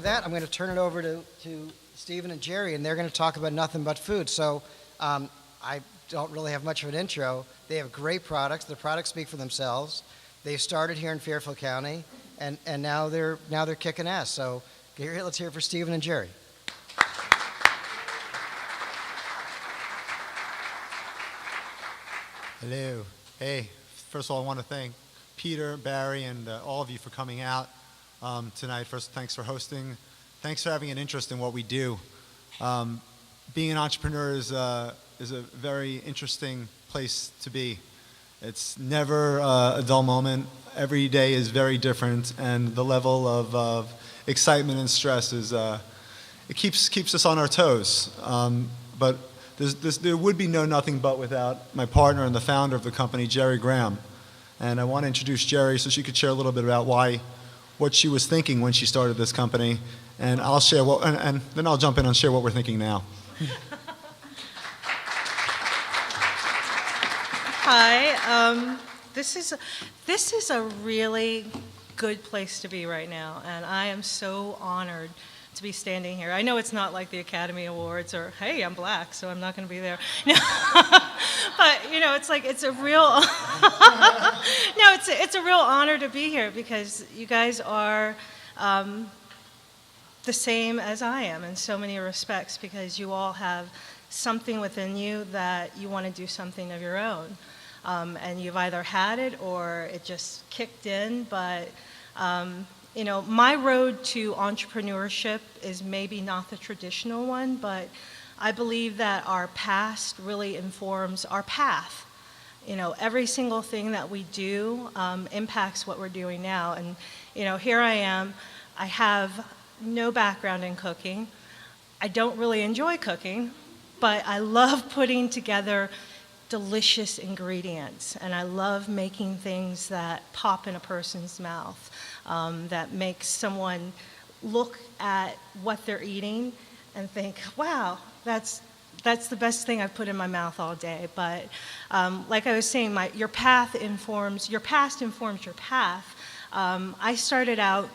with that, I'm going to turn it over to Steven and Jerri, and they're going to talk about Nothin But Foods. So I don't really have much of an intro. They have great products. The products speak for themselves. They started here in Fairfield County, and now they're kicking ass. So let's hear it for Steven and Jerri. Hello. Hey, first of all, I want to thank Peter, Barry, and all of you for coming out tonight. First, thanks for hosting. Thanks for having an interest in what we do. Being an entrepreneur is a very interesting place to be. It's never a dull moment. Every day is very different, and the level of excitement and stress is it keeps us on our toes. But there would be no Nothin But without my partner and the founder of the company, Jerri Graham. And I want to introduce Jerri so she could share a little bit about what she was thinking when she started this company, and I'll share and then I'll jump in and share what we're thinking now. Hi. This is a really good place to be right now, and I am so honored to be standing here. I know it's not like the Academy Awards or, hey, I'm black, so I'm not going to be there. No. But, it's a real, it's a real honor to be here because you guys are the same as I am in so many respects, because you all have something within you that you want to do something of your own. And you've either had it or it just kicked in, but my road to entrepreneurship is maybe not the traditional one, but I believe that our past really informs our path. Every single thing that we do impacts what we're doing now. And, here I am. I have no background in cooking. I don't really enjoy cooking, but I love putting together delicious ingredients, and I love making things that pop in a person's mouth, that makes someone look at what they're eating and think, wow, that's the best thing I've put in my mouth all day. But like I was saying, your past informs your path. I started out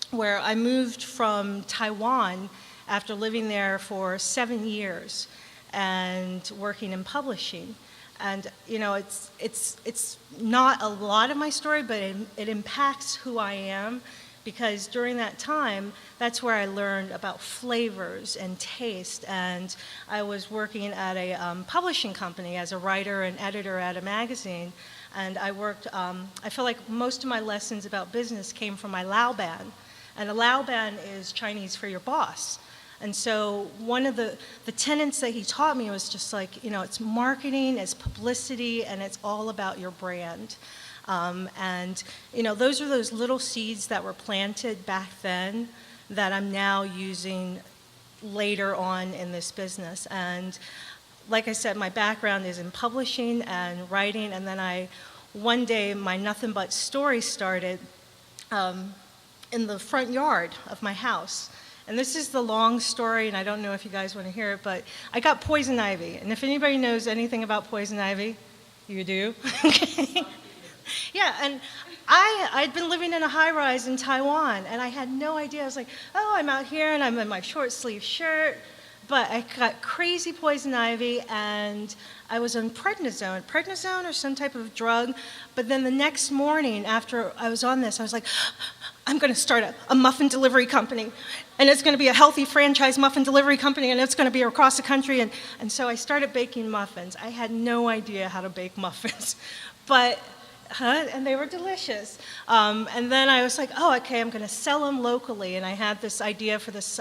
where I moved from Taiwan after living there for 7 years and working in publishing. And it's not a lot of my story, but it impacts who I am, because during that time, that's where I learned about flavors and taste. And I was working at a publishing company as a writer and editor at a magazine. And I worked, I feel like most of my lessons about business came from my Lao Ban. And a Lao Ban is Chinese for your boss. And so one of the tenets that he taught me was just like, it's marketing, it's publicity, and it's all about your brand. Those are those little seeds that were planted back then that I'm now using later on in this business. And like I said, my background is in publishing and writing, and then one day my Nothin But story started in the front yard of my house. And this is the long story, and I don't know if you guys want to hear it, but I got poison ivy. And if anybody knows anything about poison ivy, you do. Okay. Yeah, and I'd been living in a high-rise in Taiwan, and I had no idea. I was like, oh, I'm out here, and I'm in my short-sleeve shirt. But I got crazy poison ivy, and I was on prednisone or some type of drug. But then the next morning, after I was on this, I was like, I'm going to start a muffin delivery company, and it's going to be a healthy franchise muffin delivery company, and it's going to be across the country. And so I started baking muffins. I had no idea how to bake muffins, and they were delicious. And then I was like, oh, okay, I'm going to sell them locally. And I had this idea for this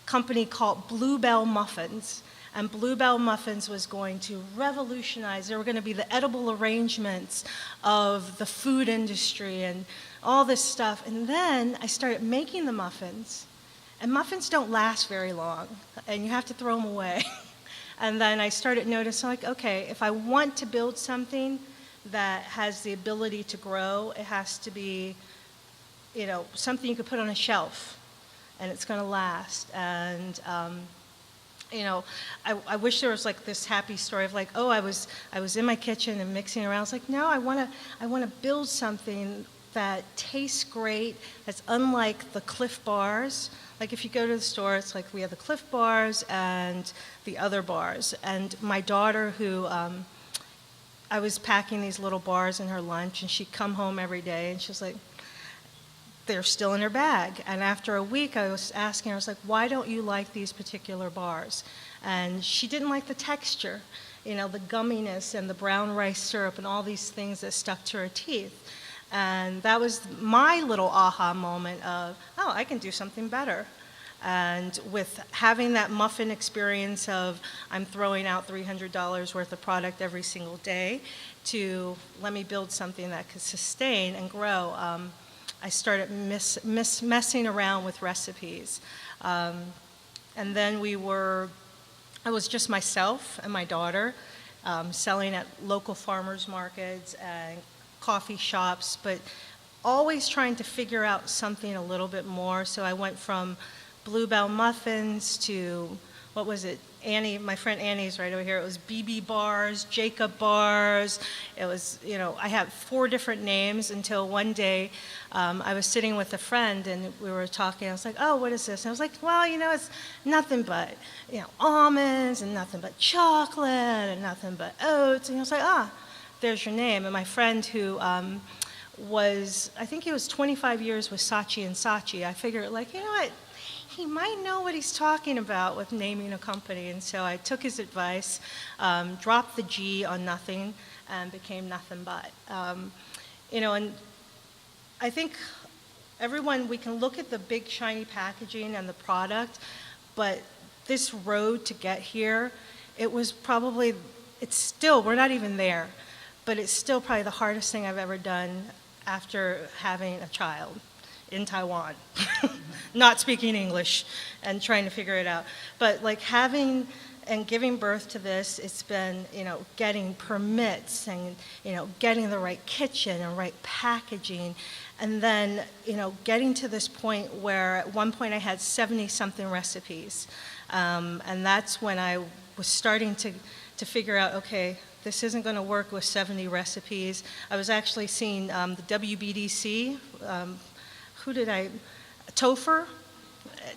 company called Bluebell Muffins. And Bluebell Muffins was going to revolutionize. They were going to be the edible arrangements of the food industry and all this stuff. And then I started making the muffins. And muffins don't last very long, and you have to throw them away. And then I started noticing, like, okay, if I want to build something that has the ability to grow, it has to be, something you could put on a shelf, and it's going to last. And I wish there was like this happy story of like, oh, I was in my kitchen and mixing around. I was like, no, I want to build something that tastes great, that's unlike the Cliff Bars. Like if you go to the store, it's like we have the Cliff Bars and the other bars. And my daughter, who I was packing these little bars in her lunch, and she'd come home every day, and she was like, they're still in her bag. And after a week, I was asking her, I was like, why don't you like these particular bars? And she didn't like the texture, you know, the gumminess and the brown rice syrup and all these things that stuck to her teeth. And that was my little aha moment of, oh, I can do something better. And with having that muffin experience of I'm throwing out $300 worth of product every single day to let me build something that could sustain and grow, I started messing around with recipes. And then I was just myself and my daughter, selling at local farmers markets and coffee shops, but always trying to figure out something a little bit more. So I went from Bluebell muffins to, what was it, Annie, my friend Annie's right over here. It was BB bars, Jacob bars. It was, you know, I had 4 different names until one day I was sitting with a friend and we were talking. I was like, oh, what is this? And I was like, well, you know, it's nothing but, you know, almonds and nothing but chocolate and nothing but oats. And I was like, ah, there's your name. And my friend who was, I think he was 25 years with Saatchi & Saatchi, I figured, like, you know what? He might know what he's talking about with naming a company. And so I took his advice, dropped the G on nothing, and became Nothin But. You know, and I think everyone, we can look at the big shiny packaging and the product, but this road to get here, it was probably, it's still, we're not even there, but it's still probably the hardest thing I've ever done after having a child in Taiwan, not speaking English and trying to figure it out. But like having and giving birth to this, it's been, you know, getting permits and, you know, getting the right kitchen and right packaging. And then, you know, getting to this point where at one point I had 70-something recipes. And that's when I was starting to figure out, okay, this isn't going to work with 70 recipes. I was actually seeing the WBDC, Topher?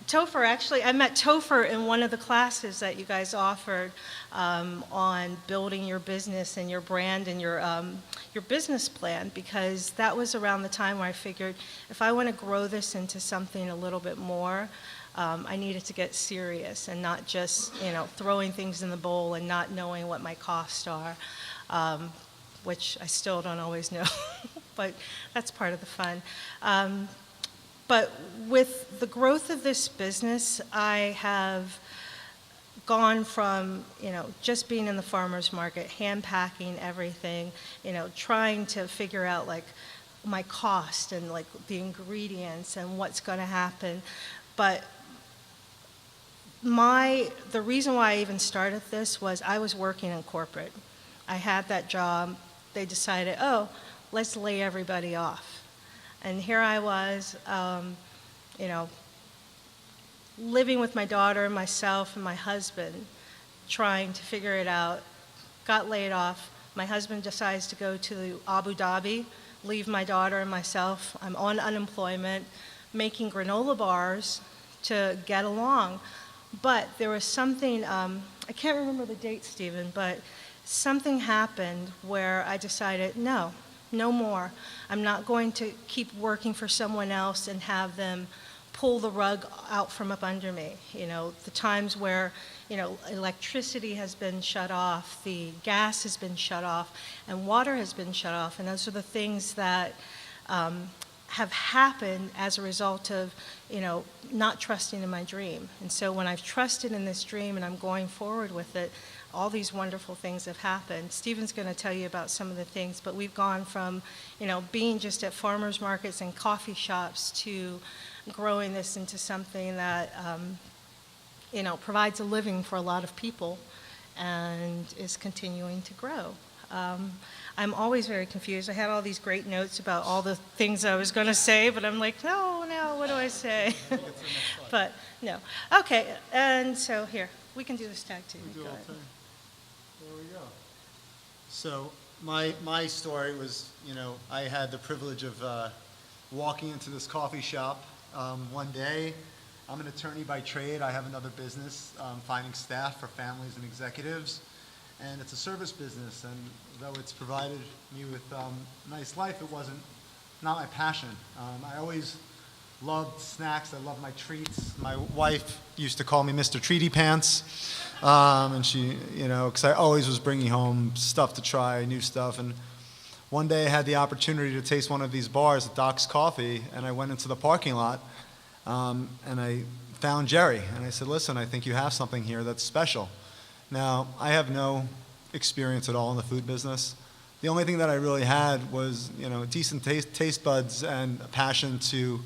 Topher, actually, I met Topher in one of the classes that you guys offered on building your business and your brand and your business plan, because that was around the time where I figured if I want to grow this into something a little bit more, I needed to get serious and not just, you know, throwing things in the bowl and not knowing what my costs are, which I still don't always know, but that's part of the fun. But with the growth of this business, I have gone from, you know, just being in the farmer's market, hand packing everything, you know, trying to figure out like my cost and like the ingredients and what's going to happen. But the reason why I even started this was I was working in corporate. I had that job. They decided, oh, let's lay everybody off. And here I was, you know, living with my daughter, myself, and my husband, trying to figure it out. Got laid off. My husband decides to go to Abu Dhabi, leave my daughter and myself. I'm on unemployment, making granola bars to get along. But there was something, I can't remember the date, Steven, but something happened where I decided, no more. I'm not going to keep working for someone else and have them pull the rug out from up under me. You know, the times where, you know, electricity has been shut off, the gas has been shut off, and water has been shut off. And those are the things that have happened as a result of, you know, not trusting in my dream. And so when I've trusted in this dream and I'm going forward with it, all these wonderful things have happened. Steven's going to tell you about some of the things, but we've gone from, you know, being just at farmers markets and coffee shops to growing this into something that, you know, provides a living for a lot of people and is continuing to grow. I'm always very confused. I had all these great notes about all the things I was going to say, but I'm like, no, what do I say? But no. Okay, and so here, we can do this tag team. There we go. So my story was, you know, I had the privilege of walking into this coffee shop one day. I'm an attorney by trade. I have another business, finding staff for families and executives. And it's a service business, and though it's provided me with a nice life, it wasn't not my passion. I always loved snacks. I loved my treats. My wife used to call me Mr. Treaty Pants, and she, because I always was bringing home stuff to try, new stuff. And one day I had the opportunity to taste one of these bars at Doc's Coffee, and I went into the parking lot, and I found Jerri, and I said, "Listen, I think you have something here that's special." Now, I have no experience at all in the food business. The only thing that I really had was, decent taste buds and a passion to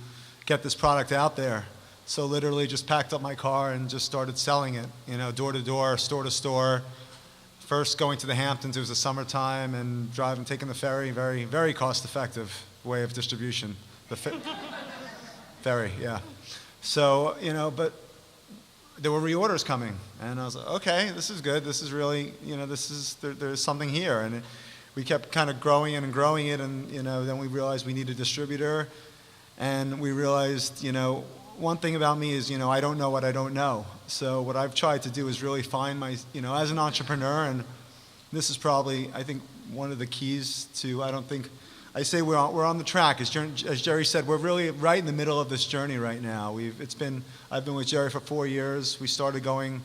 get this product out there. So literally just packed up my car and just started selling it, door to door, store to store. First going to the Hamptons, it was the summertime, and taking the ferry, very, very cost-effective way of distribution. The ferry, yeah. So, but there were reorders coming, and I was like, okay, this is good. This is really, there's something here. And we kept kind of growing it, and, then we realized we need a distributor. And we realized, one thing about me is, I don't know what I don't know. So what I've tried to do is really find my, as an entrepreneur, and this is probably, I think, one of the keys to, I say we're on the track. As Jerri said, we're really right in the middle of this journey right now. I've been with Jerri for 4 years. We started going,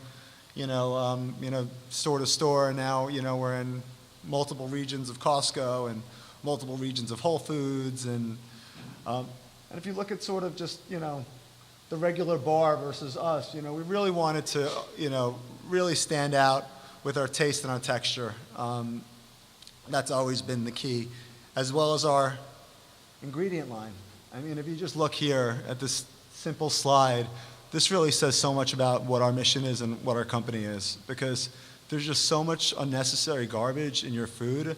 store to store, and now, we're in multiple regions of Costco and multiple regions of Whole Foods, and if you look at sort of just, the regular bar versus us, we really wanted to, really stand out with our taste and our texture. That's always been the key, as well as our ingredient line. I mean, if you just look here at this simple slide, this really says so much about what our mission is and what our company is, because there's just so much unnecessary garbage in your food.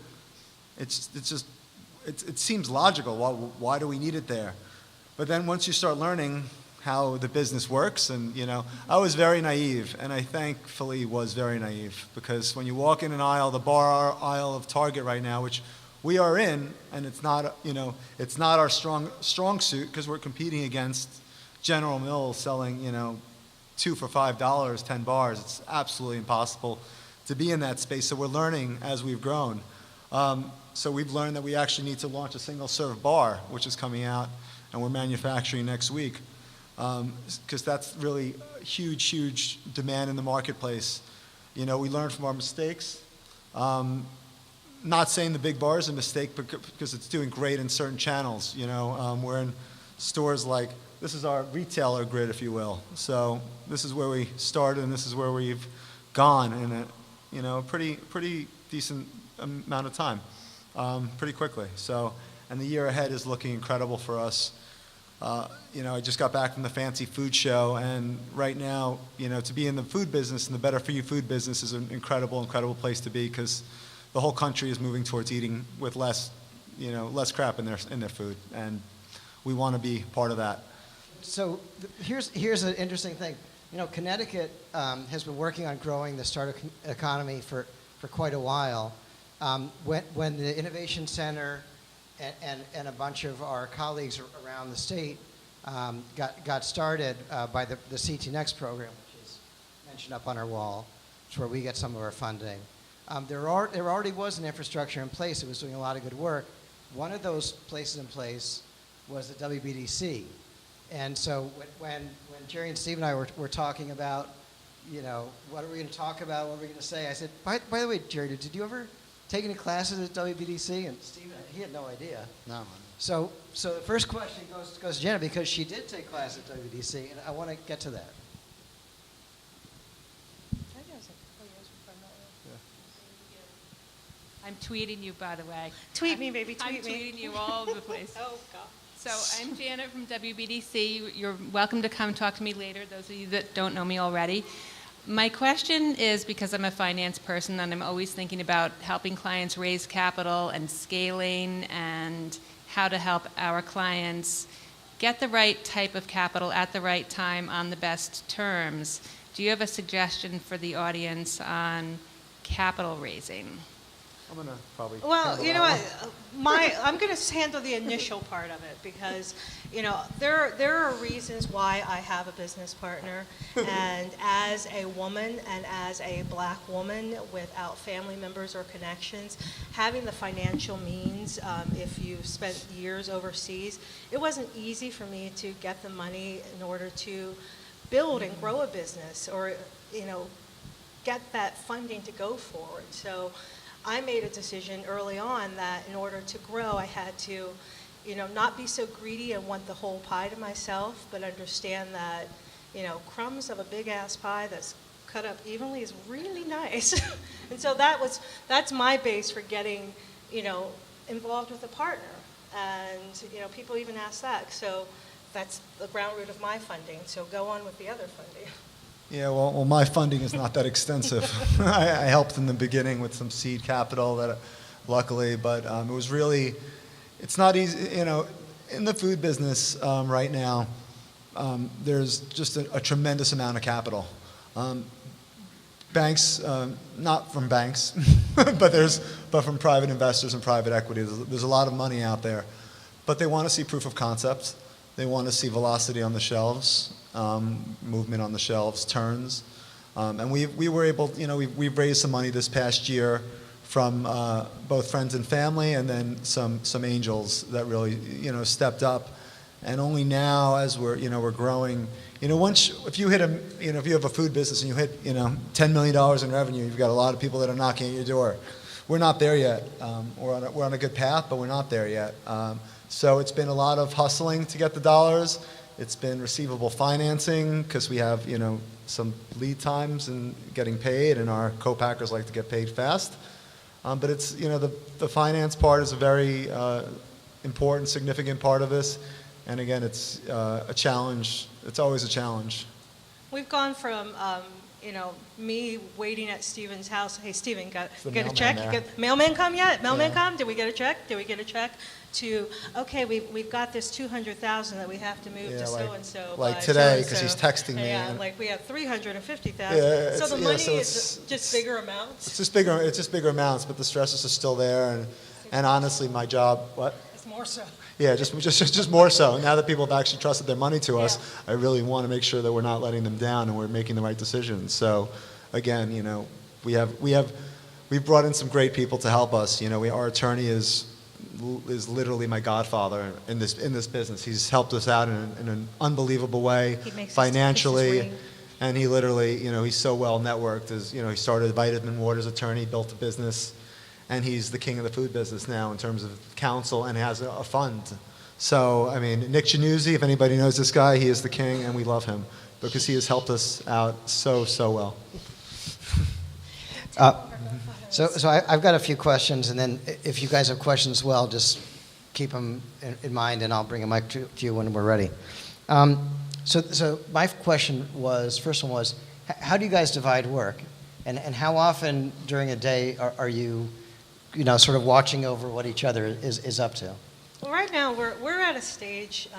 It seems logical. Why do we need it there? But then once you start learning how the business works, and I was very naive, and I thankfully was very naive, because when you walk in an aisle, the bar aisle of Target right now, which we are in, and it's not our strong suit, because we're competing against General Mills selling 2 for $5, 10 bars. It's absolutely impossible to be in that space. So we're learning as we've grown. So we've learned that we actually need to launch a single serve bar, which is coming out, and we're manufacturing next week, because that's really huge demand in the marketplace. We learn from our mistakes. Not saying the big bar is a mistake, because it's doing great in certain channels. We're in stores like, this is our retailer grid, if you will. So this is where we started, and this is where we've gone in a pretty decent amount of time, pretty quickly. So, and the year ahead is looking incredible for us. I just got back from the fancy food show, and right now, to be in the food business and the better for you food business is an incredible place to be, because the whole country is moving towards eating with less crap in their food, and we want to be part of that. So here's an interesting thing. Connecticut has been working on growing the startup economy for quite a while. When the Innovation Center and a bunch of our colleagues around the state got started by the CT Next program, which is mentioned up on our wall, which is where we get some of our funding. There already was an infrastructure in place. It was doing a lot of good work. One of those places in place was the WBDC. And so when Jerri and Steven and I were talking about, what are we going to talk about, what are we going to say, I said, by the way, Jerri, did you ever take any classes at WBDC? And Steven, he had no idea. No. So the first question goes to Jenna, because she did take class at WBDC, and I want to get to that. I'm tweeting you, by the way. Tweet me, baby, I'm tweet me. tweeting you all over the place. Oh, God. So I'm Janet from WBDC. You're welcome to come talk to me later, those of you that don't know me already. My question is, because I'm a finance person and I'm always thinking about helping clients raise capital and scaling and how to help our clients get the right type of capital at the right time on the best terms. Do you have a suggestion for the audience on capital raising? I'm going to probably... Well, handle you know that what, one. I'm going to handle the initial part of it because, you know, there are reasons why I have a business partner, and as a woman and as a black woman without family members or connections, having the financial means, if you've spent years overseas, it wasn't easy for me to get the money in order to build and grow a business or, you know, get that funding to go forward. So I made a decision early on that in order to grow, I had to, you know, not be so greedy and want the whole pie to myself, but understand that, you know, crumbs of a big ass pie that's cut up evenly is really nice. And so that's my base for getting, you know, involved with a partner. And, you know, people even ask that. So that's the ground root of my funding. So go on with the other funding. Yeah, well, my funding is not that extensive. I helped in the beginning with some seed capital, that luckily, but it was really, it's not easy, you know, in the food business right now, there's just a tremendous amount of capital. Banks, not from banks, but from private investors and private equity. There's a lot of money out there, but they want to see proof of concept. They want to see velocity on the shelves, movement on the shelves, turns. And we were able, you know, we've raised some money this past year from both friends and family, and then some angels that really, you know, stepped up. And only now, as we're growing, you know, if you have a food business and you hit, you know, $10 million in revenue, you've got a lot of people that are knocking at your door. We're not there yet. We're on a good path, but we're not there yet. So it's been a lot of hustling to get the dollars. It's been receivable financing because we have, you know, some lead times in getting paid, and our co-packers like to get paid fast. But it's, you know, the finance part is a very important, significant part of this. And again, it's a challenge. It's always a challenge. We've gone from, you know, me waiting at Steven's house. Hey, Steven, get a mailman check? there. Mailman come yet? Mailman Yeah. come? Did we get a check? Did we get a check? To, okay, we've got this 200,000 that we have to move Yeah, to like- so-and-so. like by today, so-and-so. 'cause he's texting me Yeah, and- like we have 350,000. Yeah, So the yeah, money so is just bigger amounts. It's just bigger amounts, but the stresses are still there. And honestly, my job, what? It's more so. Yeah, just more so. Now that people have actually trusted their money to us, Yeah. I really want to make sure that we're not letting them down and we're making the right decisions. So, again, you know, we've brought in some great people to help us. You know, our attorney is literally my godfather in this business. He's helped us out in an unbelievable way He makes us financially, kisses ring. and he literally, you know, he's so well networked. As you know, he started Vitamin Waters Attorney, built a business. And he's the king of the food business now in terms of counsel, and has a fund. So, I mean, Nick Januzzi, if anybody knows this guy, he is the king, and we love him because he has helped us out so well. So I've got a few questions, and then if you guys have questions as well, just keep them in mind, and I'll bring a mic to you when we're ready. So my question was, first one was, how do you guys divide work? And how often during a day are you, you know, sort of watching over what each other is up to? Well, right now we're at a stage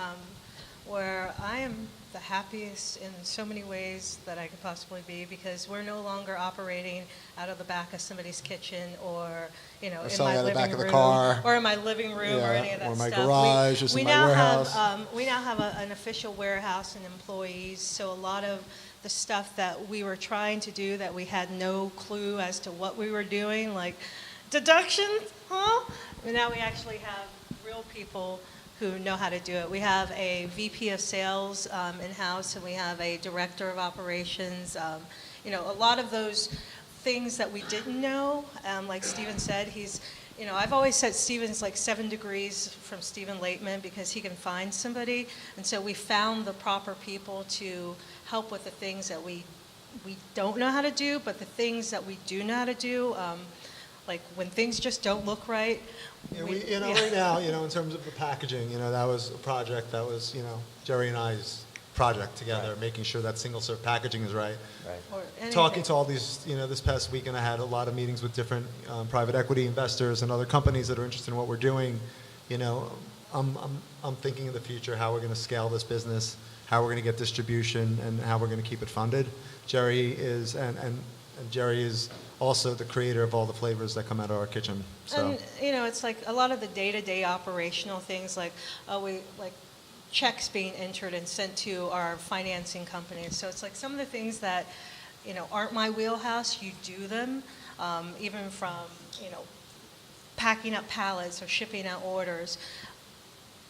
where I am the happiest in so many ways that I could possibly be, because we're no longer operating out of the back of somebody's kitchen or, you know, Or in selling my out of the living back of the room car. or in my living room or Yeah, any of that or my stuff. garage, or we my now warehouse. we now have an official warehouse and employees, so a lot of the stuff that we were trying to do that we had no clue as to what we were doing, like deductions, huh? And now we actually have real people who know how to do it. We have a VP of sales in-house, and we have a director of operations. You know, a lot of those things that we didn't know, like Steven said, you know, I've always said Steven's like 7 degrees from Steven Laitmon because he can find somebody. And so we found the proper people to help with the things that we don't know how to do, but the things that we do know how to do, like when things just don't look right. Yeah, right now, you know, in terms of the packaging, you know, that was a project that was, you know, Jerri and I's project together, Right. making sure that single serve packaging is right. Or Talking anything. to all these, you know, this past weekend I had a lot of meetings with different private equity investors and other companies that are interested in what we're doing. You know, I'm thinking of the future, how we're going to scale this business, how we're going to get distribution, and how we're going to keep it funded. Jerri is, and Jerri is also the creator of all the flavors that come out of our kitchen. So. And, it's like a lot of the day-to-day operational things, like, checks being entered and sent to our financing companies. So it's like some of the things that, aren't my wheelhouse, you do them, even from, packing up pallets or shipping out orders.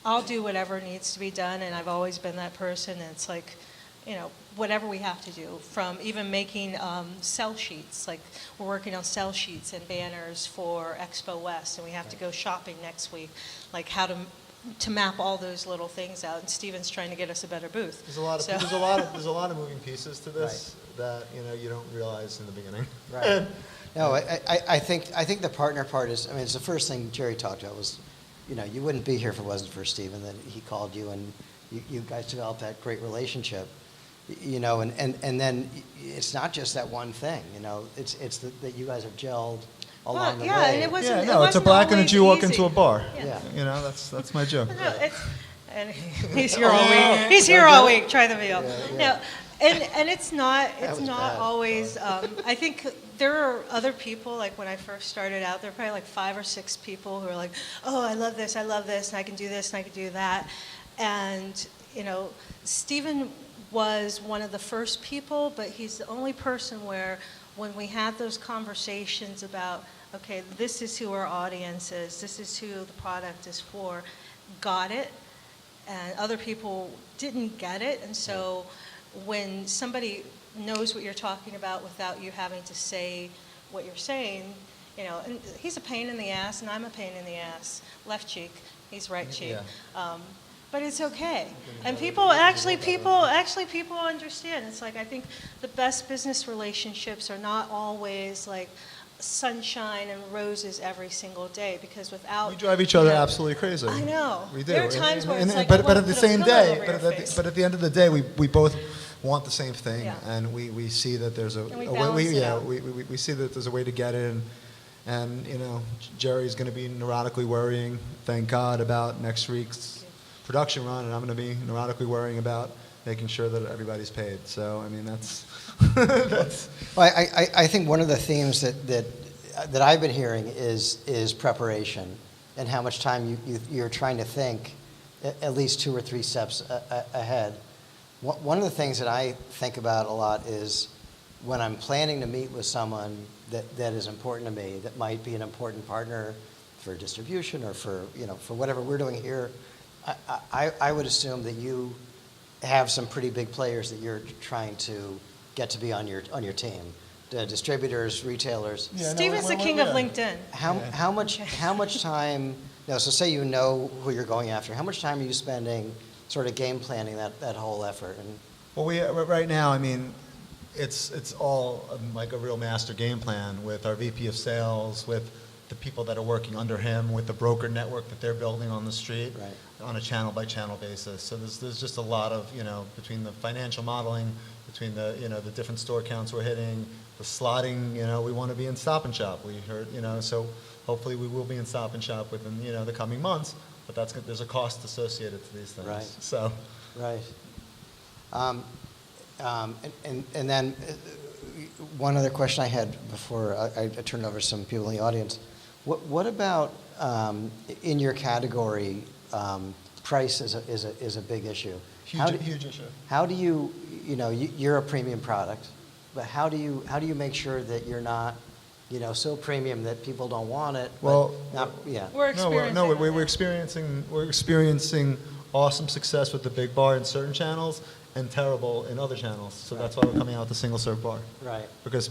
I'll do whatever needs to be done, and I've always been that person, and it's like, whatever we have to do, from even making sell sheets. Like, we're working on sell sheets and banners for Expo West, and we have to go shopping next week, like how to map all those little things out. And Steven's trying to get us a better booth. There's a lot of moving pieces to this that you don't realize in the beginning. Right. No, I think the partner part is. I mean, it's the first thing Jerri talked about was, you wouldn't be here if it wasn't for Steven, that he called you and you guys developed that great relationship. And then it's not just that one thing. It's that you guys have gelled along the way. And it wasn't. It's a black and a Jew walk into a bar. Yeah. That's my joke. No, and he's here all week. He's here all week. Try the meal. Yeah. And it's not bad. always. I think there are other people. Like when I first started out, there were probably like 5 or 6 people who are like, "Oh, I love this, and I can do this, and I can do that." And Steven was one of the first people, but he's the only person where when we had those conversations about, okay, this is who our audience is, this is who the product is for, got it, and other people didn't get it. And so when somebody knows what you're talking about without you having to say what you're saying, and he's a pain in the ass, and I'm a pain in the ass. Left cheek, he's right cheek. Yeah. But it's okay. And people understand. It's like, I think the best business relationships are not always like sunshine and roses every single day, because without... We drive each other absolutely crazy. I know. We do. There are times where it's like, but at the same day, but at the end of the day, we both want the same thing, Yeah. and we see that there's And we balance it out. we see that there's a way to get it, and Jerri's going to be neurotically worrying, thank God, about next week's production run, and I'm going to be neurotically worrying about making sure that everybody's paid. So, I mean, that's... Well, I think one of the themes that I've been hearing is preparation, and how much time you're trying to think at least 2 or 3 steps ahead. One of the things that I think about a lot is when I'm planning to meet with someone that is important to me, that might be an important partner for distribution or for whatever we're doing here. I would assume that you have some pretty big players that you're trying to get to be on your team, distributors, retailers. Yeah, Steven's the king of LinkedIn. How much time? So say you know who you're going after. How much time are you spending, sort of game planning that whole effort? And Well, right now, I mean, it's all like a real master game plan with our VP of sales, with the people that are working under him, with the broker network that they're building on the street, Right. on a channel-by-channel basis. So there's just a lot of, between the financial modeling, between the, the different store counts we're hitting, the slotting, we want to be in Stop and Shop. We heard, so hopefully we will be in Stop and Shop within, the coming months, but there's a cost associated to these things. Right. So. Right. And then one other question I had before I turn it over to some people in the audience. What about in your category? Price is a big issue. Huge issue. How do you you're a premium product, but how do you make sure that you're not so premium that people don't want it? Well, We're experiencing we're experiencing awesome success with the big bar in certain channels and terrible in other channels. So that's why we're coming out with the single serve bar. Right. Because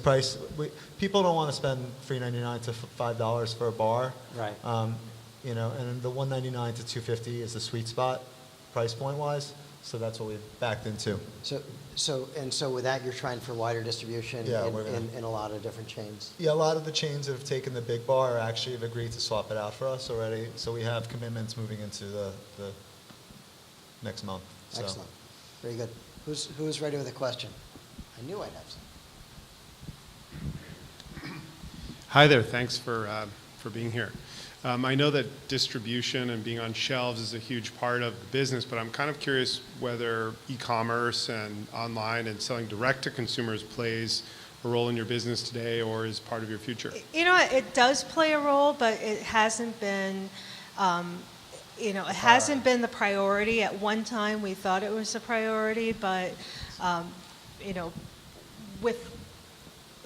people don't want to spend $3.99 to $5 for a bar. Right. And the $1.99 to $2.50 is the sweet spot, price point wise. So that's what we've backed into. So with that, you're trying for wider distribution Yeah, in a lot of different chains. Yeah, a lot of the chains that have taken the big bar actually have agreed to swap it out for us already. So we have commitments moving into the next month. So. Excellent. Very good. Who's ready with a question? I knew I'd have some. Hi there. Thanks for being here. I know that distribution and being on shelves is a huge part of the business, but I'm kind of curious whether e-commerce and online and selling direct to consumers plays a role in your business today or is part of your future? You know, it does play a role, but it hasn't been, it hasn't been the priority. At one time, we thought it was a priority, but, with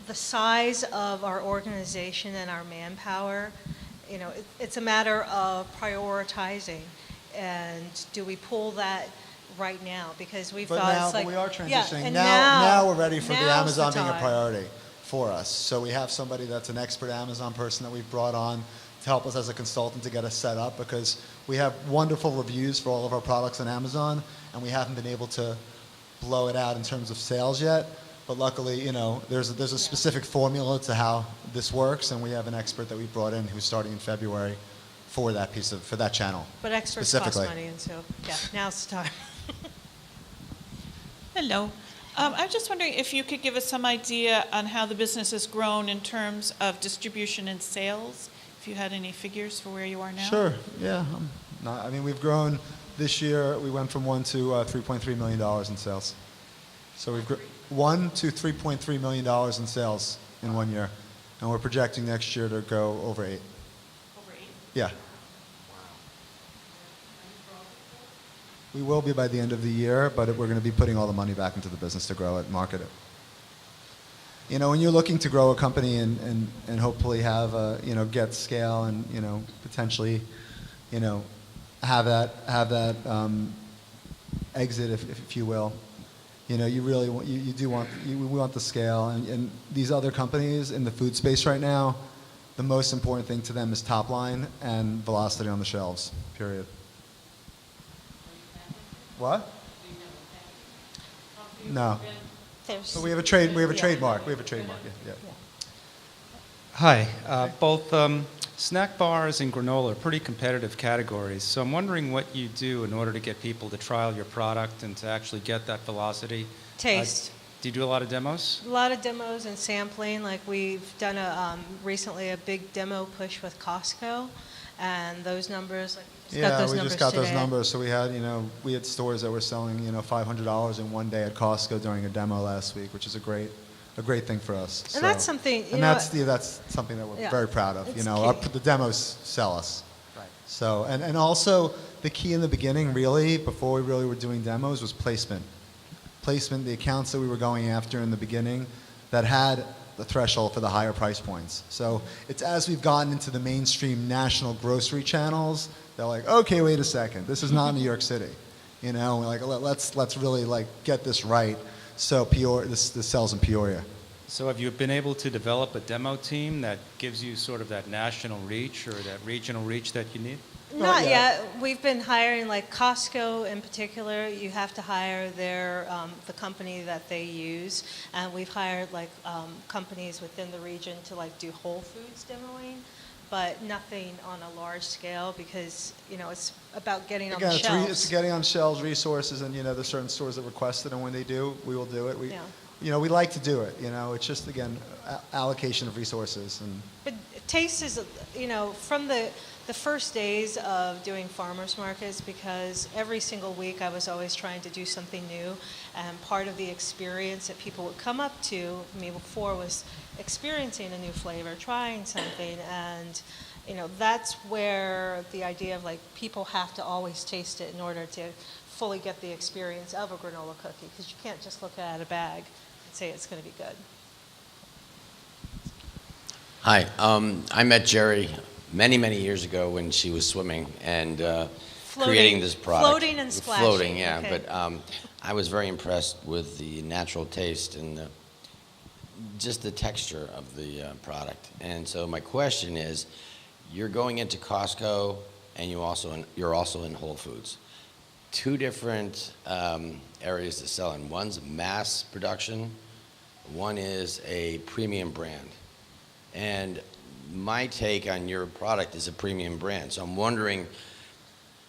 the size of our organization and our manpower, it's a matter of prioritizing. And do we pull that right now? Because we thought it's like... But we are transitioning. and now we're ready for the now's Amazon the being a time. priority for us. So we have somebody that's an expert Amazon person that we've brought on to help us as a consultant to get us set up, because we have wonderful reviews for all of our products on Amazon, and we haven't been able to blow it out in terms of sales yet. But luckily, there's a specific formula to how this works, and we have an expert that we brought in who's starting in February for that channel. But experts cost money, and so, now's the time. Hello. I'm just wondering if you could give us some idea on how the business has grown in terms of distribution and sales, if you had any figures for where you are now. Sure, yeah. We've grown this year. We went from $1 to $3.3 million in sales. So we've $1 to $3.3 million in sales in 1 year. And we're projecting next year to go over 8. Over 8? Yeah. We will be by the end of the year, but we're going to be putting all the money back into the business to grow it and market it. When you're looking to grow a company and hopefully have get scale and potentially have that exit, if you will. You really want we want the scale, and these other companies in the food space right now, the most important thing to them is top line and velocity on the shelves. Period. What? No. There's- But we have a trademark. We have a trademark. Yeah. Hi. Both snack bars and granola are pretty competitive categories. So I'm wondering what you do in order to get people to trial your product and to actually get that velocity. Taste. Do you do a lot of demos? A lot of demos and sampling. Like we've done recently a big demo push with Costco, and those numbers. We just got those numbers. So we had stores that were selling $500 in one day at Costco during a demo last week, which is a great thing for us. And that's something. That's something that we're very proud of. It's The demos sell us. Right. So and also the key in the beginning, really, before we really were doing demos, was placement. The accounts that we were going after in the beginning that had the threshold for the higher price points. So it's as we've gotten into the mainstream national grocery channels, they're like, okay, wait a second, this is not New York City. We're like, let's really get this right. So this sells in Peoria. So have you been able to develop a demo team that gives you sort of that national reach or that regional reach that you need? Not yet. We've been hiring, like Costco in particular. You have to hire the company that they use, and we've hired companies within the region to do Whole Foods demoing, but nothing on a large scale because it's about getting on the shelves. It's getting on shelves, resources, and there's certain stores that request it, and when they do, we will do it. We like to do it. It's just again allocation of resources and. But taste is from the first days of doing farmers markets, because every single week I was always trying to do something new, and part of the experience that people would come up to me before was experiencing a new flavor, trying something, and that's where the idea of people have to always taste it in order to fully get the experience of a granola cookie, because you can't just look at a bag and say it's going to be good. Hi, I met Jerri many years ago when she was swimming and creating this product. Floating and splashing. Floating, yeah. Okay. But I was very impressed with the natural taste and just the texture of the product. And so my question is, you're going into Costco and you're also in Whole Foods. Two different areas to sell in. One's mass production. One is a premium brand. And my take on your product is a premium brand. So I'm wondering,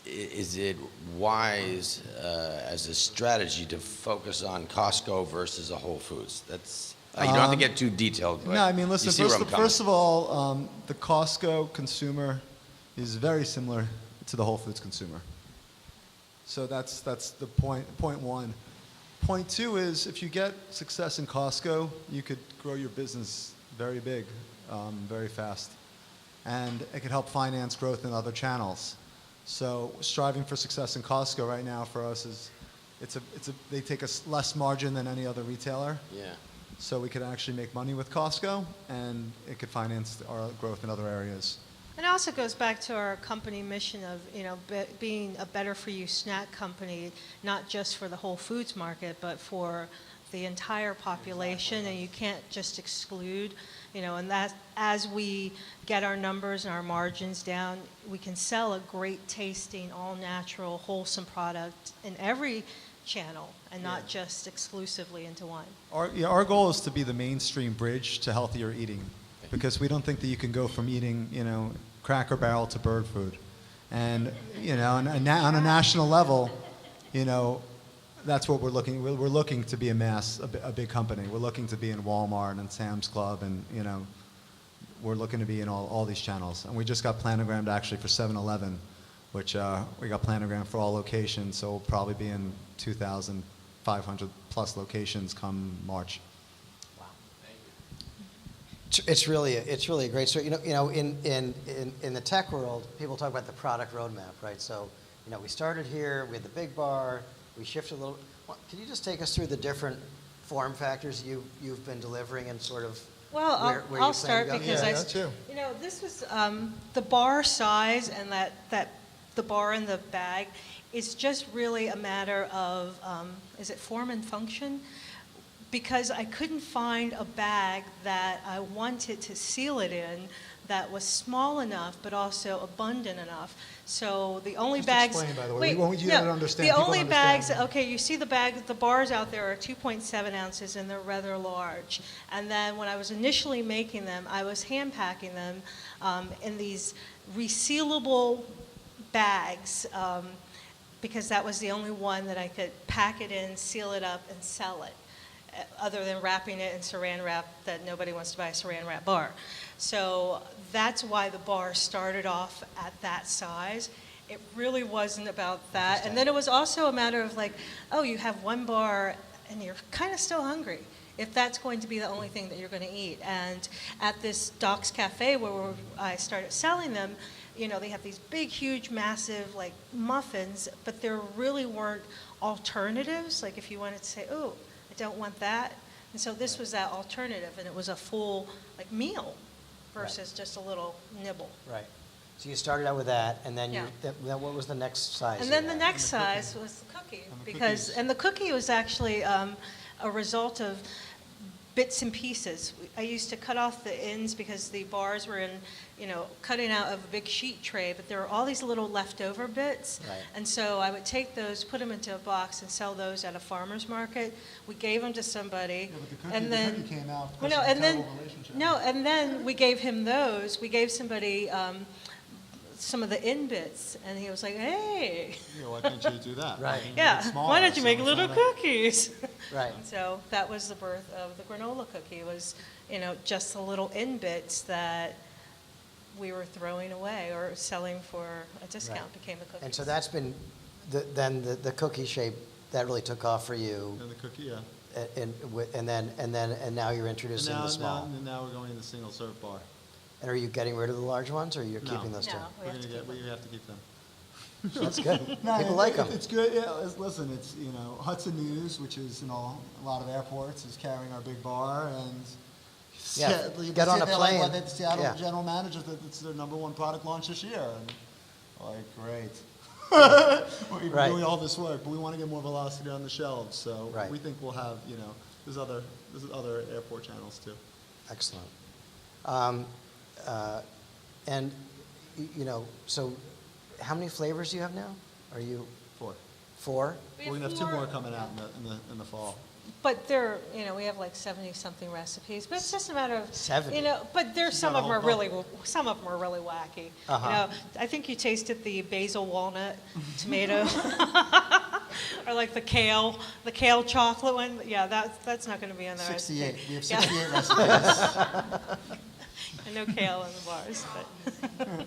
is it wise as a strategy to focus on Costco versus a Whole Foods? That's you don't have to get too detailed. But no, listen. you see where I'm coming. First of all, the Costco consumer is very similar to the Whole Foods consumer. So that's the point one. Point two is if you get success in Costco, you could grow your business very big, very fast. And it could help finance growth in other channels. So striving for success in Costco right now for us is, they take less margin than any other retailer. Yeah. So we could actually make money with Costco, and it could finance our growth in other areas. It also goes back to our company mission of, being a better for you snack company, not just for the Whole Foods market, but for the entire population, and you can't just exclude, and that as we get our numbers and our margins down, we can sell a great tasting, all natural, wholesome product in every channel and not just exclusively into one. Our goal is to be the mainstream bridge to healthier eating, because we don't think that you can go from eating, Cracker Barrel to bird food. And, on a national level, that's what we're looking. We're looking to be a big company. We're looking to be in Walmart and Sam's Club, and we're looking to be in all these channels. And we just got planogrammed actually for 7-Eleven, which we got planogrammed for all locations. So we'll probably be in 2,500 plus locations come March. Wow. It's really a great story. In the tech world, people talk about the product roadmap, right? So, we started here. We had the big bar. We shifted a little. Can you just take us through the different form factors you've been delivering and sort of Well, where I'll you plan start to go? because this was the bar size and that the bar in the bag is just really a matter of is it form and function? Because I couldn't find a bag that I wanted to seal it in that was small enough but also abundant enough. So the only bags. Explain, by the way. We want you to understand. The People only understand. bags. Okay, you see the bag. The bars out there are 2.7 ounces and they're rather large. And then when I was initially making them, I was hand packing them in these resealable bags because that was the only one that I could pack it in, seal it up, and sell it. Other than wrapping it in saran wrap, that nobody wants to buy a saran wrap bar. So that's why the bar started off at that size. It really wasn't about that. And then it was also a matter of like, oh, you have one bar and you're kind of still hungry, if that's going to be the only thing that you're going to eat. And at this Doc's Cafe where I started selling them, they have these big, huge, massive like muffins, but there really weren't alternatives. Like if you wanted to say, oh, I don't want that. And so this was that alternative, and it was a full like meal versus just a little nibble. Right. So you started out with that, and then then what was the next size? And then the next size was the cookie, and the cookie was actually a result of bits and pieces. I used to cut off the ends because the bars were in, cutting out of a big sheet tray, but there were all these little leftover bits. Right. And so I would take those, put them into a box, and sell those at a farmer's market. We gave them to somebody. Yeah, but the cookie came out because well, of and a then terrible relationship. no, and then we gave him those. We gave somebody some of the end bits, and he was like, "Hey." Yeah, why can't you do that? Right. Yeah. Why don't you make little cookies? Right. And so that was the birth of the granola cookie. It was, just the little end bits that we were throwing away or selling for a discount became the cookies. And so that's been the cookie shape that really took off for you. And the cookie, yeah. And now you're introducing the small. Now we're going to the single serve bar. And are you getting rid of the large ones, or you're keeping those two? No, we have to keep them. We have to keep them. That's good. No, People like them. It's good. Yeah, listen, it's Hudson News, which is a lot of airports, is carrying our big bar, and you get on a plane. Like, the Seattle general manager, it's their number one product launch this year, and great. We're doing all this work, but we want to get more velocity on the shelves, so we think we'll have there's other airport channels too. Excellent. And so how many flavors do you have now? Are you 4? 4? We're going to have 2 more coming out in the fall. But they're, we have like 70-something recipes. But it's just a matter of 70. But there's some of them are really wacky. Uh-huh. I think you tasted the basil walnut tomato, or like the kale chocolate one. Yeah, that's not going to be on the 68. recipe. We have 68 recipes. And no kale in the bars, but.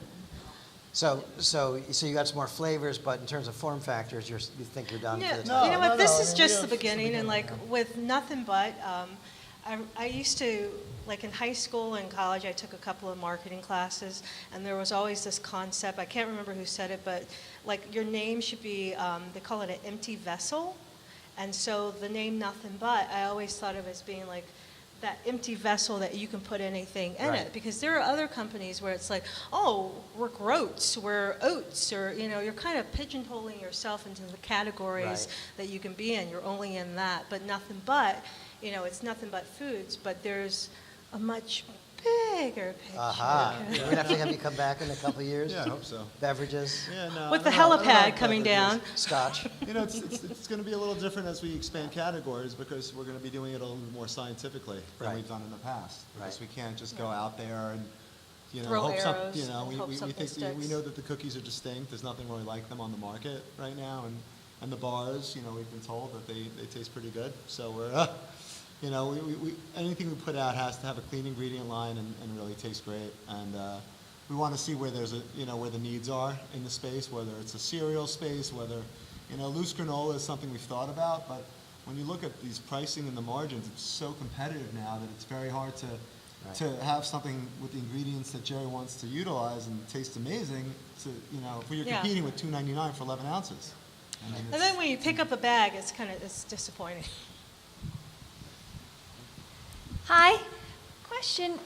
So you got some more flavors, but in terms of form factors, you think you're done for the No, time? you know what? This I is mean, just the it's the beginning, and like beginning, with Nothin But, I used to, like in high school and college, I took a couple of marketing classes, and there was always this concept. I can't remember who said it, but like your name should be, they call it an empty vessel, and so the name Nothin But, I always thought of as being like that empty vessel that you can put anything in Right. it, because there are other companies where it's like, oh, we're groats, we're oats, or you're kind of pigeonholing yourself into the categories Right. that you can be in. You're only in that, but Nothin But, it's Nothin But Foods, but there's a much bigger picture. Aha. We're going to have to have you come back in a couple of years? Yeah, I hope so. Beverages, Yeah, no. With the I don't know helipad coming beverages. down. scotch. It's going to be a little different as we expand categories because we're going to be doing it a little more scientifically than Right. we've done in the past. Because Right. we can't just go out there and Throw hope some, arrows and hope we something think we sticks. know that the cookies are distinct. There's nothing really like them on the market right now, and the bars, we've been told that they taste pretty good. So we're we anything we put out has to have a clean ingredient line and really taste great. And we want to see where there's where the needs are in the space, whether it's a cereal space, whether loose granola is something we've thought about, but when you look at these pricing and the margins, it's so competitive now that it's very hard to have something with the ingredients that Jerri wants to utilize and taste amazing. To if you're Yeah. competing with $2.99 for 11 ounces. I mean, And then when you pick up a bag, it's disappointing. Hi. Question,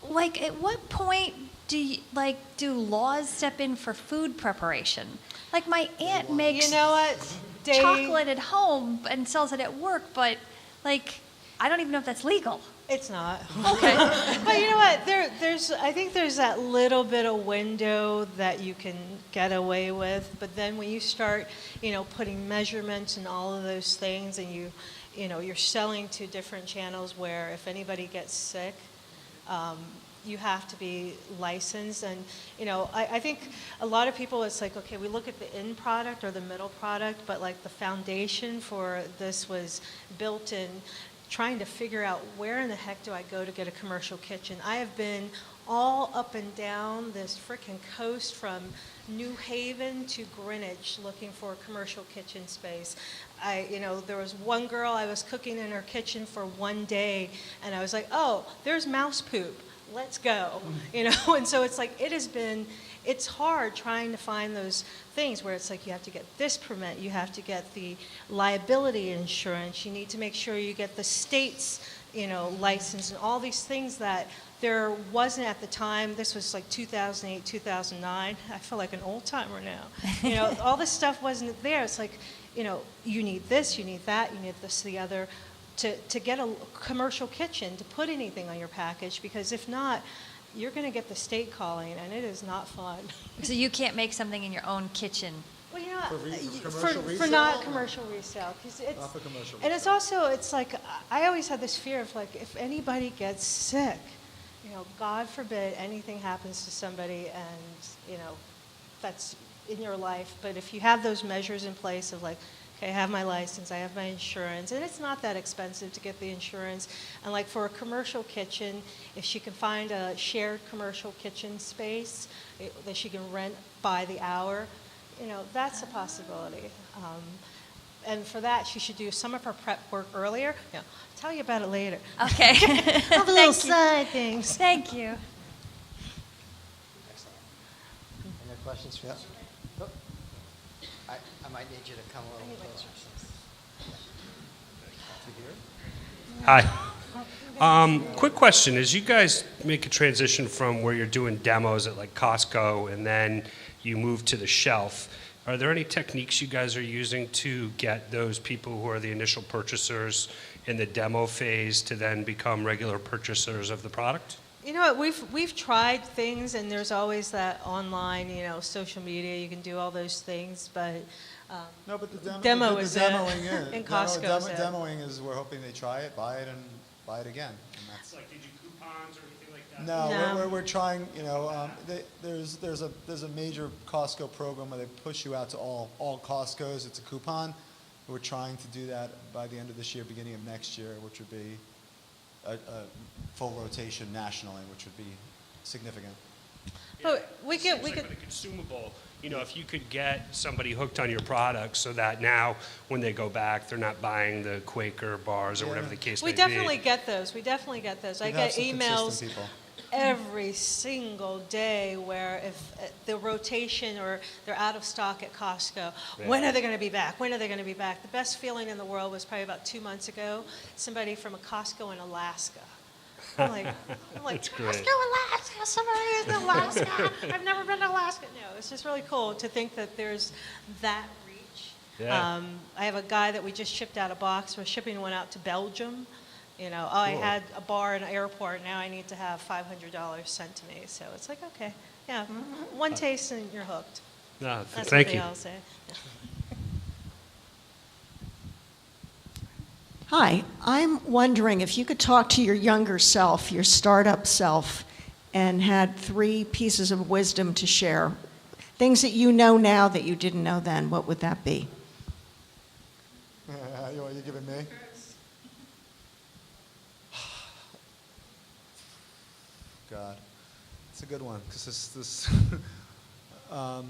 at what point do laws step in for food preparation? Like my aunt makes You know what? chocolate at home and sells it at work, but I don't even know if that's legal. It's not. Okay. But you know what? I think there's that little bit of window that you can get away with. But then when you start, putting measurements and all of those things, and you're selling to different channels where if anybody gets sick, you have to be licensed. And I think a lot of people, it's like, okay, we look at the end product or the middle product, but like the foundation for this was built in trying to figure out where in the heck do I go to get a commercial kitchen. I have been all up and down this frickin' coast from New Haven to Greenwich looking for a commercial kitchen space. There was one girl, I was cooking in her kitchen for one day, and I was like, oh, there's mouse poop. Let's go. And so it's like, it's hard trying to find those things where it's like you have to get this permit, you have to get the liability insurance, you need to make sure you get the state's, license, and all these things that there wasn't at the time. This was like 2008, 2009. I feel like an old timer now. All this stuff wasn't there. It's like, you need this, you need that, you need this, the other, to get a commercial kitchen, to put anything on your package, because if not, you're going to get the state calling, and it is not fun. So you can't make something in your own kitchen. Well, For commercial for not resale? commercial resale, because it's Not for commercial and it's also like I always had this fear of like if anybody gets sick, God forbid anything happens to somebody, and that's in your life. But if you have those measures in place of like, okay, I have my license, I have my insurance, and it's not that expensive to get the insurance. And like for a commercial kitchen, if she can find a shared commercial kitchen space that she can rent by the hour, that's a possibility. And for that, she should do some of her prep work earlier. I'll tell you about it later. Okay. All the little Thank you. side things. Thank you. Any other questions? Yeah. Oh. I might need you to come a little closer. Hi. Quick question. As you guys make a transition from where you're doing demos at like Costco and then you move to the shelf, are there any techniques you guys are using to get those people who are the initial purchasers in the demo phase to then become regular purchasers of the product? You know what, we've tried things, and there's always that online, social media, you can do all those things, but No, but the Demo the is demoing it. is. In Costco is it. Demoing is we're hoping they try it, buy it, and buy it again. And that's, Like, did you coupons or anything like that? no, No. we're trying. There's a major Costco program where they push you out to all Costco's. It's a coupon. We're trying to do that by the end of this year, beginning of next year, which would be a full rotation nationally, which would be significant. But we Seems could, we like could, with a consumable, if you could get somebody hooked on your product so that now when they go back, they're not buying the Quaker bars or whatever the case may we be. definitely get those. We definitely get those. I We'd have get some emails consistent people. every single day where if the rotation or they're out of stock at Costco, when are they going to be back? When are they going to be back? The best feeling in the world was probably about 2 months ago. Somebody from a Costco in Alaska. I'm like, That's great. Let's go Alaska. Somebody is in Alaska. I've never been to Alaska. No, it's just really cool to think that there's that reach. Yeah. I have a guy that we just shipped out a box. We're shipping one out to Belgium. I had a bar in an airport. Now I need to have $500 sent to me. So it's like, okay, yeah, one taste and you're hooked. No, That's thank what you. they all say. Hi, I'm wondering if you could talk to your younger self, your startup self, and had 3 pieces of wisdom to share. Things that you know now that you didn't know then, what would that be? You giving me? God, it's a good one because this oh,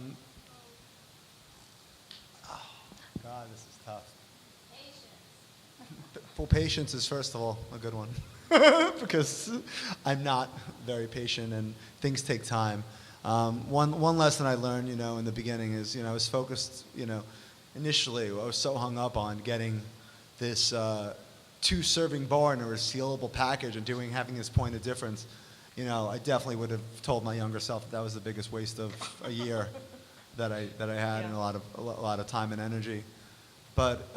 God, this is tough. Well, patience is first of all a good one because I'm not very patient and things take time. One lesson I learned, in the beginning is, I was focused, initially I was so hung up on getting this 2-serving bar in a resealable package and having this point of difference. I definitely would have told my younger self that was the biggest waste of a year that I had and a lot of time and energy. But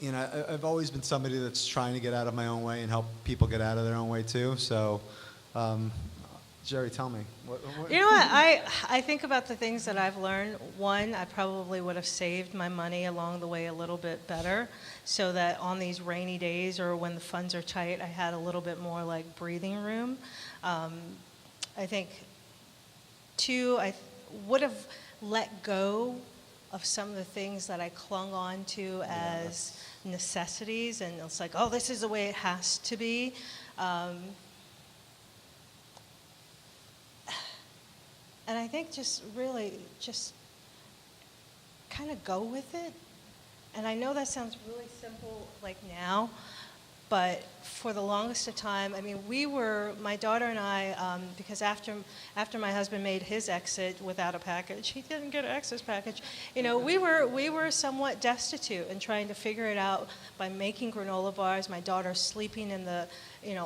I've always been somebody that's trying to get out of my own way and help people get out of their own way too. So, Jerri, tell me. You know what? I think about the things that I've learned. One, I probably would have saved my money along the way a little bit better so that on these rainy days or when the funds are tight, I had a little bit more like breathing room. I think, 2, I would have let go of some of the things that I clung on to as necessities, and it's like, oh, this is the way it has to be. And I think just really just kind of go with it. And I know that sounds really simple like now, but for the longest of time, my daughter and I, because after my husband made his exit without a package, he didn't get an exit package. We were somewhat destitute and trying to figure it out by making granola bars. My daughter sleeping in the,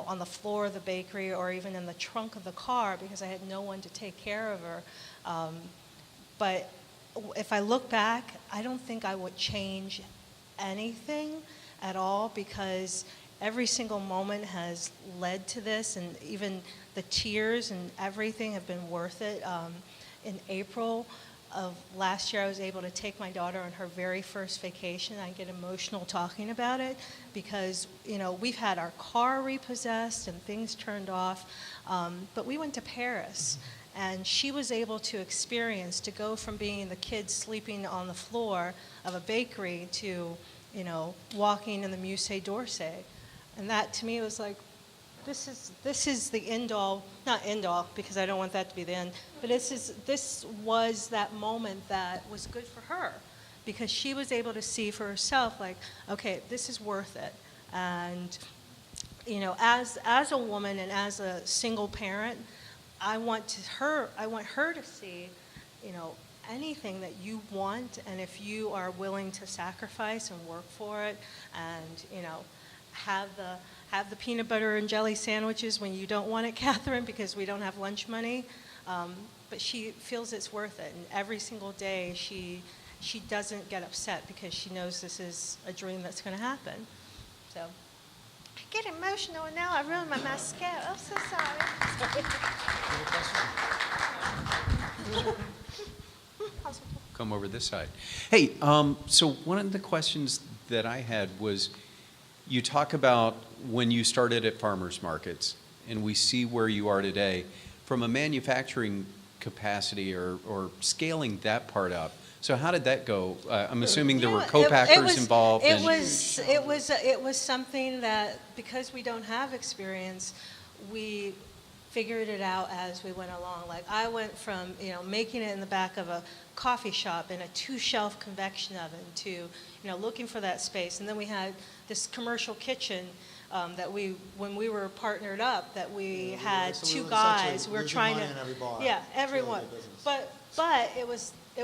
on the floor of the bakery or even in the trunk of the car because I had no one to take care of her. But if I look back, I don't think I would change anything at all because every single moment has led to this, and even the tears and everything have been worth it. In April of last year, I was able to take my daughter on her very first vacation. I get emotional talking about it because, we've had our car repossessed and things turned off, but we went to Paris. And she was able to go from being the kid sleeping on the floor of a bakery to, walking in the Musée d'Orsay. And that to me was like, this is the end all, not end all because I don't want that to be the end, but this was that moment that was good for her because she was able to see for herself like, okay, this is worth it. And, as a woman and as a single parent, I want her to see, anything that you want, and if you are willing to sacrifice and work for it, and have the peanut butter and jelly sandwiches when you don't want it, Catherine, because we don't have lunch money. But she feels it's worth it, and every single day she doesn't get upset because she knows this is a dream that's going to happen. So. I get emotional and now I ruined my mascara. I'm so sorry. Come over this side. Hey, so one of the questions that I had was, you talk about when you started at farmers markets, and we see where you are today. From a manufacturing capacity or scaling that part up, so how did that go? I'm assuming there were co-packers involved. It was something that, because we don't have experience, we figured it out as we went along. Like I went from, making it in the back of a coffee shop in a 2-shelf convection oven to, looking for that space. And then we had this commercial kitchen that when we were partnered up, that we had two guys. We were trying to, everyone. But it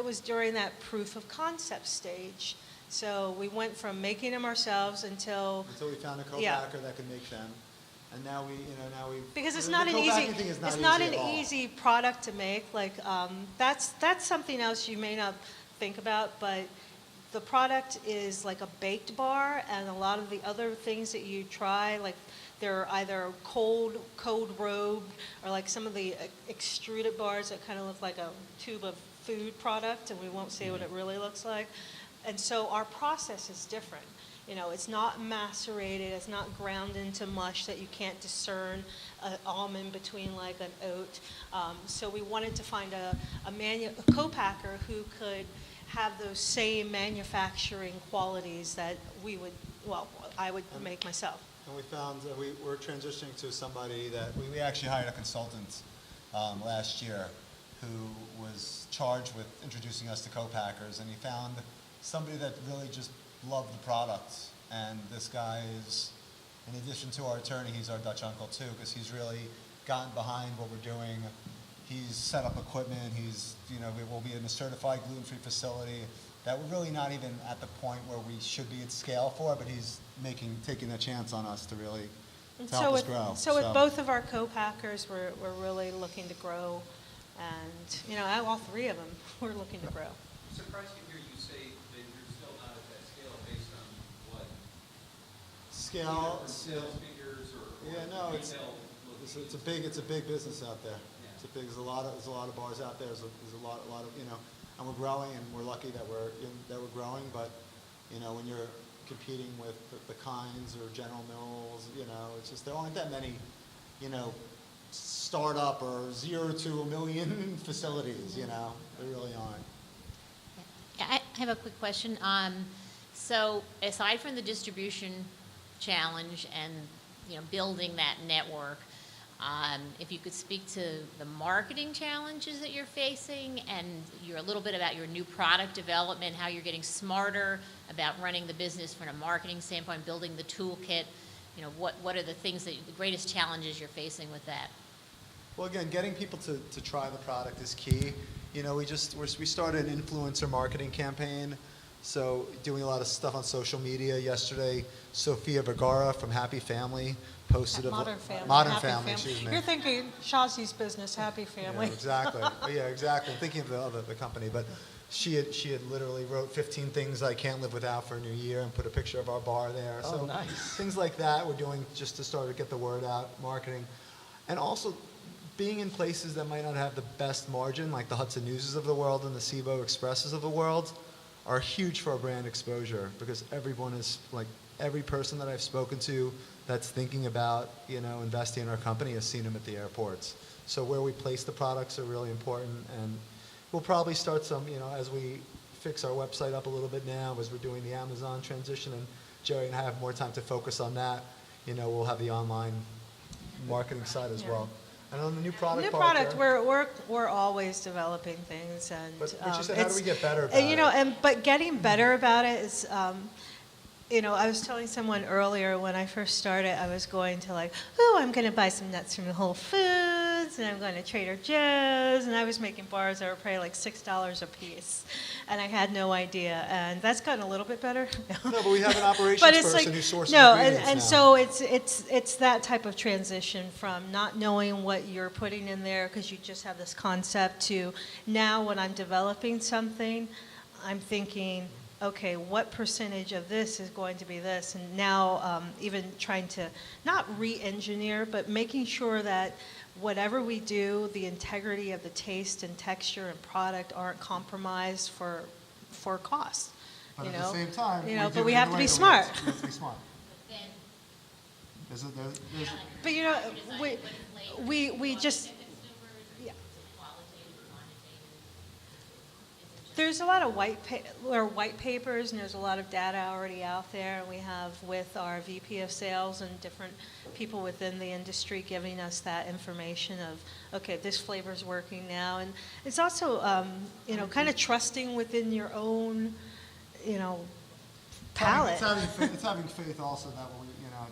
was during that proof of concept stage. So we went from making them ourselves until we found a co-packer that could make them. And now we because it's not an easy product to make. Like that's something else you may not think about, but the product is like a baked bar, and a lot of the other things that you try, like they're either cold rolled, or like some of the extruded bars that kind of look like a tube of food product, and we won't say what it really looks like. And so our process is different. It's not macerated, it's not ground into mush that you can't discern an almond between like an oat. So we wanted to find a co-packer who could have those same manufacturing qualities that I would make myself. And we found that we're transitioning to somebody that we actually hired a consultant last year who was charged with introducing us to co-packers, and he found somebody that really just loved the product. And this guy is, in addition to our attorney, he's our Dutch uncle too, because he's really gotten behind what we're doing. He's set up equipment. We will be in a certified gluten-free facility that we're really not even at the point where we should be at scale for, but he's taking a chance on us to really help us grow. So with both of our co-packers, we're really looking to grow, and all three of them, we're looking to grow. I'm surprised to hear you say that you're still not at that scale based on what? Scale. Sales figures or it's a big business out there. Yeah. There's a lot of bars out there. There's a lot of and we're growing, and we're lucky that we're growing. But when you're competing with the Kinds or General Mills, it's just there aren't that many, startup or 0 to 1 million facilities. There really aren't. Yeah, I have a quick question. So aside from the distribution challenge and building that network, if you could speak to the marketing challenges that you're facing, and a little bit about your new product development, how you're getting smarter about running the business from a marketing standpoint, building the toolkit. What are the greatest challenges you're facing with that? Well, again, getting people to try the product is key. We started an influencer marketing campaign, so doing a lot of stuff on social media. Yesterday, Sofia Vergara from Happy Family posted Modern Family. Modern Happy Family. Excuse me. You're thinking Shazi's business, Happy Family. Yeah, exactly. Exactly. I'm thinking of the company, but she had literally wrote 15 things I can't live without for a new year and put a picture of our bar there. Oh, so nice. Things like that we're doing just to start to get the word out, marketing, and also being in places that might not have the best margin, like the Hudson Newses of the world and the SIBO Expresses of the world, are huge for our brand exposure, because every person that I've spoken to that's thinking about investing in our company has seen them at the airports. So where we place the products are really important, and we'll probably start some as we fix our website up a little bit now, as we're doing the Amazon transition, and Jerri and I have more time to focus on that. We'll have the online marketing side as well. And on the new product we're always developing things, and but you said, how do we get better about it? But getting better about it is, I was telling someone earlier when I first started, I was going to I'm going to buy some nuts from Whole Foods, and I'm going to Trader Joe's, and I was making bars that were probably like $6 a piece, and I had no idea, and that's gotten a little bit better. No, but we have an operations person who sources ingredients and now. so it's that type of transition from not knowing what you're putting in there because you just have this concept to now when I'm developing something, I'm thinking, okay, what percentage of this is going to be this? And now even trying to not re-engineer, but making sure that whatever we do, the integrity of the taste and texture and product aren't compromised for cost. But at the same time, but we have to be smart. We have to be smart. But we just. There's a lot of white papers, and there's a lot of data already out there. We have with our VP of sales and different people within the industry giving us that information of, okay, this flavor's working now. And it's also, kind of trusting within your own, palate. It's having faith also that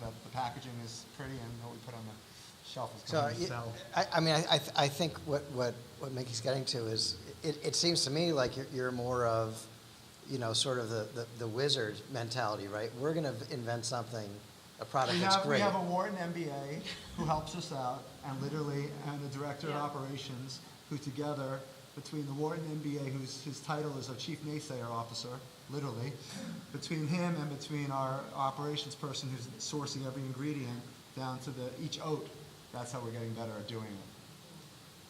that the packaging is pretty and what we put on the shelf is going to sell. I think what Mickey's getting to is, it seems to me like you're more of, sort of the wizard mentality, right? We're going to invent something, a product that's great. We have a Wharton MBA who helps us out, and the director of operations, who together, between the Wharton MBA, his title is our chief naysayer officer, literally, between him and between our operations person who's sourcing every ingredient down to each oat, that's how we're getting better at doing it.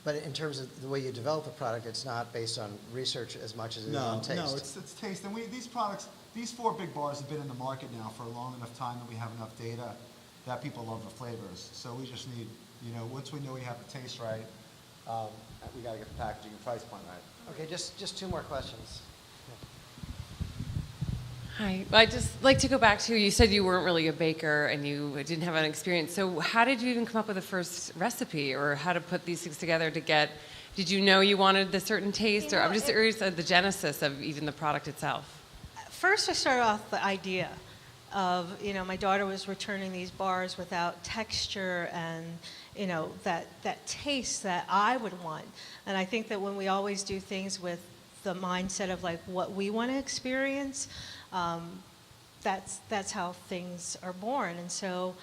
But in terms of the way you develop a product, it's not based on research as much as it is on taste. No, it's taste. And these products, these 4 big bars have been in the market now for a long enough time that we have enough data that people love the flavors. So we just need, once we know we have the taste right, we got to get the packaging and price point right. Okay, just 2 more questions. Hi. I'd just like to go back to, you said you weren't really a baker and you didn't have an experience. So how did you even come up with the first recipe, or how to put these things together to get, did you know you wanted the certain taste? Or I'm just curious of the genesis of even the product itself. First, I started off the idea of, my daughter was returning these bars without texture and, that taste that I would want. And I think that when we always do things with the mindset of like what we want to experience, that's how things are born. And so,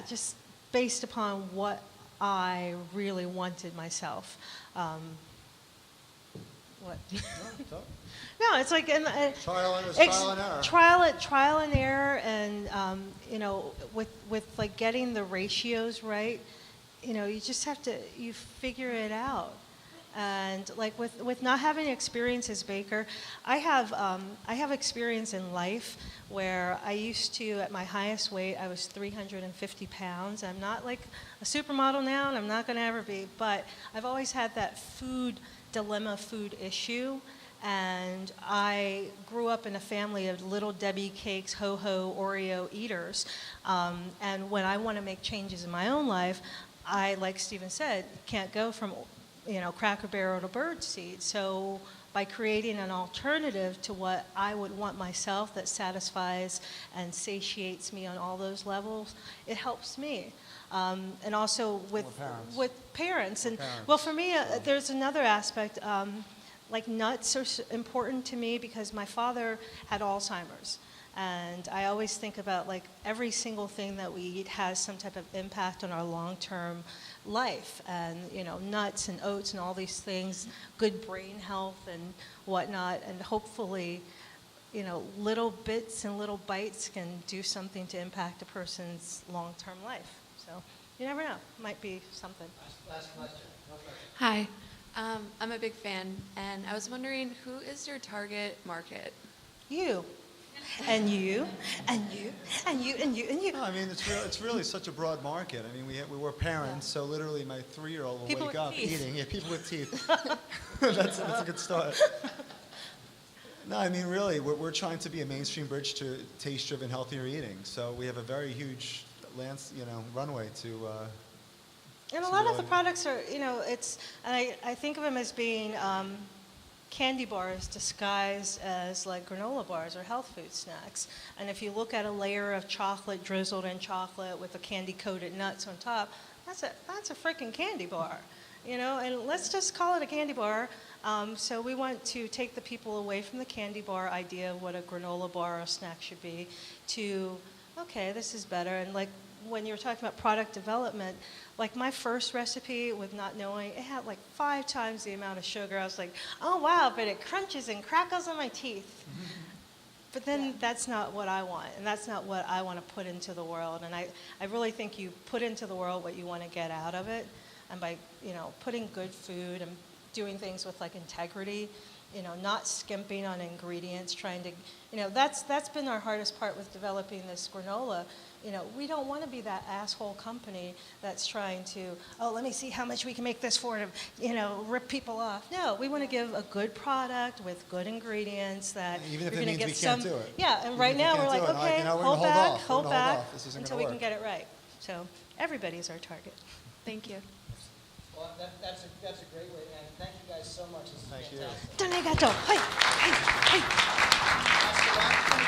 just based upon what I really wanted myself. What? No, it's like trial and error. Trial and error, and with like getting the ratios right, you just have to figure it out. And like with not having experience as baker, I have experience in life where I used to, at my highest weight, I was 350 pounds. I'm not like a supermodel now, and I'm not going to ever be, but I've always had that food dilemma, food issue. And I grew up in a family of Little Debbie cakes, ho-ho, Oreo eaters. And when I want to make changes in my own life, I, like Steven said, can't go from Cracker Barrel to bird seed. So by creating an alternative to what I would want myself that satisfies and satiates me on all those levels, it helps me. And also with parents. And well, for me, there's another aspect. Like nuts are important to me because my father had Alzheimer's. And I always think about like every single thing that we eat has some type of impact on our long-term life. And, nuts and oats and all these things, good brain health and whatnot. And hopefully, little bits and little bites can do something to impact a person's long-term life. So you never know. Might be something. Last question. No question. Hi. I'm a big fan, and I was wondering, who is your target market? You. And you, and you, and you, and you, and you. No, I mean, it's really such a broad market. I mean, we were parents, so literally my 3-year-old will people wake up teeth. eating. Yeah, people with teeth. That's a good start. No, I mean, really, we're trying to be a mainstream bridge to taste-driven, healthier eating. So we have a very huge runway to. And a lot of the products are, I think of them as being candy bars disguised as like granola bars or health food snacks. And if you look at a layer of chocolate drizzled in chocolate with the candy-coated nuts on top, that's a freaking candy bar, And let's just call it a candy bar. So we want to take the people away from the candy bar idea of what a granola bar or a snack should be to, okay, this is better. And like when you were talking about product development, like my first recipe with not knowing, it had like 5 times the amount of sugar. I was like, oh wow, but it crunches and crackles on my teeth. But then that's not what I want, and that's not what I want to put into the world. And I really think you put into the world what you want to get out of it. And by, putting good food and doing things with like integrity, not skimping on ingredients, trying to, that's been our hardest part with developing this granola. We don't want to be that asshole company that's trying to, let me see how much we can make this for to, rip people off. No, we want to give a good product with good ingredients that Even if you're it going to means get we can't some. do it. Yeah, and Even right if we now can't we're like, do it, okay, we're gonna hold back, hold back, off. This isn't until gonna we can work. get it right. So everybody's our target. Thank you. Well, that's a great way to end. Thank you guys so much. This is Thank you. fantastic. Donegato. Hey, hey, hey. That's the wrap.